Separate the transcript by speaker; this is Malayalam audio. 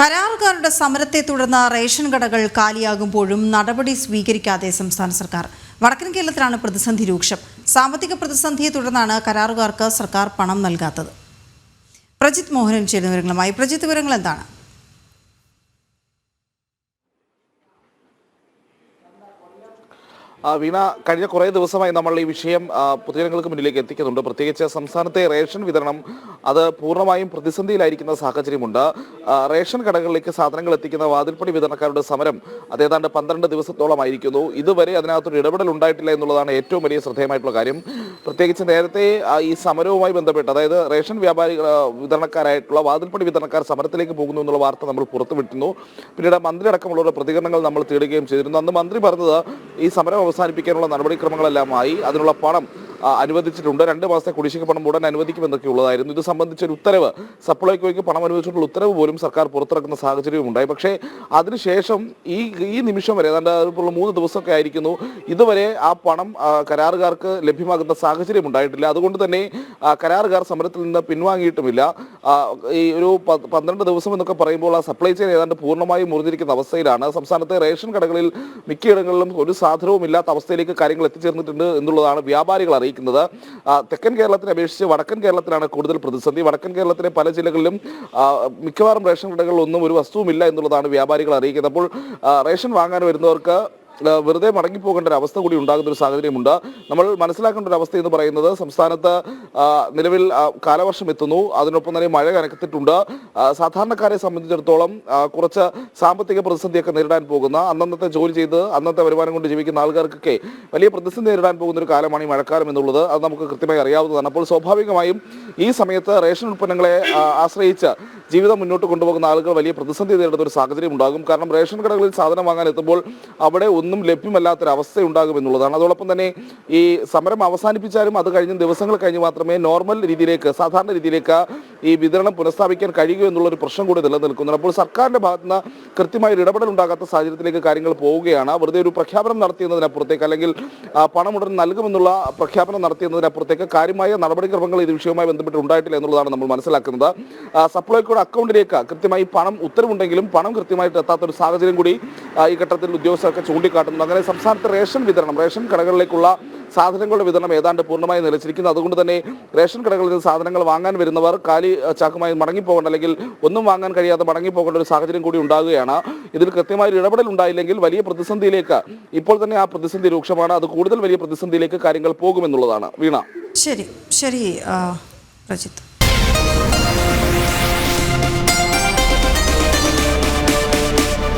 Speaker 1: കരാറുകാരുടെ സമരത്തെ തുടർന്ന് റേഷൻ കടകൾ കാലിയാകുമ്പോഴും നടപടി സ്വീകരിക്കാതെ സംസ്ഥാന സർക്കാർ. വടക്കൻ കേരളത്തിലാണ് പ്രതിസന്ധി രൂക്ഷം. സാമ്പത്തിക പ്രതിസന്ധിയെ തുടർന്നാണ് കരാറുകാർക്ക് സർക്കാർ പണം നൽകാത്തത്. പ്രജിത് മോഹനൻ ചേരുന്ന വിവരങ്ങളുമായി. പ്രജിത്, വിവരങ്ങൾ എന്താണ്?
Speaker 2: വീണ, കഴിഞ്ഞ കുറേ ദിവസമായി നമ്മൾ ഈ വിഷയം പൊതുജനങ്ങൾക്ക് മുന്നിലേക്ക് എത്തിക്കുന്നുണ്ട്. പ്രത്യേകിച്ച് സംസ്ഥാനത്തെ റേഷൻ വിതരണം അത് പൂർണ്ണമായും പ്രതിസന്ധിയിലായിരിക്കുന്ന സാഹചര്യമുണ്ട്. റേഷൻ കടകളിലേക്ക് സാധനങ്ങൾ എത്തിക്കുന്ന വാതിൽപ്പടി വിതരണക്കാരുടെ സമരം അത് ഏതാണ്ട് 12 ദിവസത്തോളമായിരിക്കുന്നു. ഇതുവരെ അതിനകത്തൊരു ഇടപെടൽ ഉണ്ടായിട്ടില്ല എന്നുള്ളതാണ് ഏറ്റവും വലിയ ശ്രദ്ധേയമായിട്ടുള്ള കാര്യം. പ്രത്യേകിച്ച് നേരത്തെ ഈ സമരവുമായി ബന്ധപ്പെട്ട്, അതായത് റേഷൻ വിതരണക്കാരായിട്ടുള്ള വാതിൽപ്പടി വിതരണക്കാർ സമരത്തിലേക്ക് പോകുന്നു എന്നുള്ള വാർത്ത നമ്മൾ പുറത്തുവിട്ടിരുന്നു. പിന്നീട് മന്ത്രി അടക്കമുള്ളവരുടെ പ്രതികരണങ്ങൾ നമ്മൾ തേടുകയും ചെയ്തിരുന്നു. അന്ന് മന്ത്രി പറഞ്ഞത് ഈ സമരം അവസാനിപ്പിക്കാനുള്ള നടപടിക്രമങ്ങളെല്ലാമായി അതിനുള്ള പണം അനുവദിച്ചിട്ടുണ്ട്, 2 മാസത്തെ കുടിശ്ശിക പണം ഉടൻ അനുവദിക്കുമെന്നൊക്കെ ഉള്ളതായിരുന്നു. ഇത് സംബന്ധിച്ചൊരു ഉത്തരവ്, സപ്ലൈകോയ്ക്ക് പണം അനുവദിച്ചിട്ടുള്ള ഉത്തരവ് പോലും സർക്കാർ പുറത്തിറക്കുന്ന സാഹചര്യവും ഉണ്ടായി. പക്ഷേ അതിനുശേഷം ഈ നിമിഷം വരെ ഏതാണ്ട് 3 ദിവസമൊക്കെ ആയിരിക്കുന്നു, ഇതുവരെ ആ പണം കരാറുകാർക്ക് ലഭ്യമാകുന്ന സാഹചര്യം ഉണ്ടായിട്ടില്ല. അതുകൊണ്ട് തന്നെ കരാറുകാർ സമരത്തിൽ നിന്ന് പിൻവാങ്ങിയിട്ടുമില്ല. ഈ ഒരു 12 ദിവസം എന്നൊക്കെ പറയുമ്പോൾ ആ സപ്ലൈ ചെയിൻ ഏതാണ്ട് പൂർണ്ണമായും മുറിഞ്ഞിരിക്കുന്ന അവസ്ഥയിലാണ്. സംസ്ഥാനത്തെ റേഷൻ കടകളിൽ മിക്കയിടങ്ങളിലും ഒരു സാധനവും ഇല്ലാത്ത അവസ്ഥയിലേക്ക് കാര്യങ്ങൾ എത്തിച്ചേർന്നിട്ടുണ്ട് എന്നുള്ളതാണ് വ്യാപാരികൾ അറിയിക്കുന്നത്. തെക്കൻ കേരളത്തിനെ അപേക്ഷിച്ച് വടക്കൻ കേരളത്തിലാണ് കൂടുതൽ പ്രതിസന്ധി. വടക്കൻ കേരളത്തിലെ പല ജില്ലകളിലും മിക്കവാറും റേഷൻ കടകളിലൊന്നും ഒരു വസ്തുവുമില്ല എന്നുള്ളതാണ് വ്യാപാരികൾ അറിയിക്കുന്നത്. അപ്പോൾ റേഷൻ വാങ്ങാൻ വരുന്നവർക്ക് വെറുതെ മടങ്ങിപ്പോകേണ്ട ഒരു അവസ്ഥ കൂടി ഉണ്ടാകുന്ന ഒരു സാഹചര്യമുണ്ട്. നമ്മൾ മനസ്സിലാക്കേണ്ട ഒരു അവസ്ഥ എന്ന് പറയുന്നത്, സംസ്ഥാനത്ത് നിലവിൽ കാലവർഷം എത്തുന്നു, അതിനൊപ്പം തന്നെ മഴ കനത്തിട്ടുണ്ട്. സാധാരണക്കാരെ സംബന്ധിച്ചിടത്തോളം കുറച്ച് സാമ്പത്തിക പ്രതിസന്ധിയൊക്കെ നേരിടാൻ പോകുന്ന, അന്നന്നത്തെ ജോലി ചെയ്ത് അന്നത്തെ വരുമാനം കൊണ്ട് ജീവിക്കുന്ന ആൾക്കാർക്കൊക്കെ വലിയ പ്രതിസന്ധി നേരിടാൻ പോകുന്ന ഒരു കാലമാണ് ഈ മഴക്കാലം എന്നുള്ളത്. അത് നമുക്ക് കൃത്യമായി അറിയാവുന്നതാണ്. അപ്പോൾ സ്വാഭാവികമായും ഈ സമയത്ത് റേഷൻ ഉൽപ്പന്നങ്ങളെ ആശ്രയിച്ച് ജീവിതം മുന്നോട്ട് കൊണ്ടുപോകുന്ന ആളുകൾ വലിയ പ്രതിസന്ധി നേരിടുന്ന ഒരു സാഹചര്യം ഉണ്ടാകും. കാരണം റേഷൻ കടകളിൽ സാധനം വാങ്ങാൻ എത്തുമ്പോൾ അവിടെ ഒന്നും ലഭ്യമല്ലാത്തൊരവസ്ഥ ഉണ്ടാകും എന്നുള്ളതാണ്. അതോടൊപ്പം തന്നെ ഈ സമരം അവസാനിപ്പിച്ചാലും അത് കഴിഞ്ഞ് ദിവസങ്ങൾ കഴിഞ്ഞ് മാത്രമേ നോർമൽ രീതിയിലേക്ക്, സാധാരണ രീതിയിലേക്ക് ഈ വിതരണം പുനഃസ്ഥാപിക്കാൻ കഴിയൂ എന്നുള്ളൊരു പ്രശ്നം കൂടി നിലനിൽക്കുന്നു. അപ്പോൾ സർക്കാരിന്റെ ഭാഗത്തുനിന്ന് കൃത്യമായ ഒരു ഇടപെടൽ ഉണ്ടാകാത്ത സാഹചര്യത്തിലേക്ക് കാര്യങ്ങൾ പോവുകയാണ്. വെറുതെ ഒരു പ്രഖ്യാപനം നടത്തിയതിനപ്പുറത്തേക്ക്, അല്ലെങ്കിൽ പണം ഉടൻ നൽകുമെന്നുള്ള പ്രഖ്യാപനം നടത്തിയതിനപ്പുറത്തേക്ക് കാര്യമായ നടപടിക്രമങ്ങൾ ഇത് വിഷയവുമായി ബന്ധപ്പെട്ട് ഉണ്ടായിട്ടില്ല എന്നുള്ളതാണ് നമ്മൾ മനസ്സിലാക്കുന്നത്. സപ്ലൈകോയുടെ അക്കൗണ്ടിലേക്ക് കൃത്യമായി പണം ഉത്തരവുണ്ടെങ്കിലും പണം കൃത്യമായിട്ട് എത്താത്ത ഒരു സാഹചര്യം കൂടി ഈ ഘട്ടത്തിൽ ഉദ്യോഗസ്ഥർക്ക് ചൂണ്ടിക്കാട്ടുന്നു. അങ്ങനെ സംസ്ഥാനത്തെ റേഷൻ കടകളിലേക്കുള്ള സാധനങ്ങളുടെ വിതരണം ഏതാണ്ട് പൂർണ്ണമായി നിലച്ചിരിക്കുന്നു. അതുകൊണ്ട് തന്നെ റേഷൻ കടകളിൽ നിന്ന് സാധനങ്ങൾ വാങ്ങാൻ വരുന്നവർ കാലി ചാക്കുമായി മടങ്ങിപ്പോകേണ്ട, അല്ലെങ്കിൽ ഒന്നും വാങ്ങാൻ കഴിയാതെ മടങ്ങിപ്പോകേണ്ട ഒരു സാഹചര്യം കൂടി ഉണ്ടാകുകയാണ്. ഇതിൽ കൃത്യമായ ഒരു ഇടപെടൽ ഉണ്ടായില്ലെങ്കിൽ വലിയ പ്രതിസന്ധിയിലേക്ക്, ഇപ്പോൾ തന്നെ ആ പ്രതിസന്ധി രൂക്ഷമാണ്, അത് കൂടുതൽ വലിയ പ്രതിസന്ധിയിലേക്ക് കാര്യങ്ങൾ പോകുമെന്നുള്ളതാണ്. വീണ,
Speaker 1: ശരി പ്രജിത്ത്.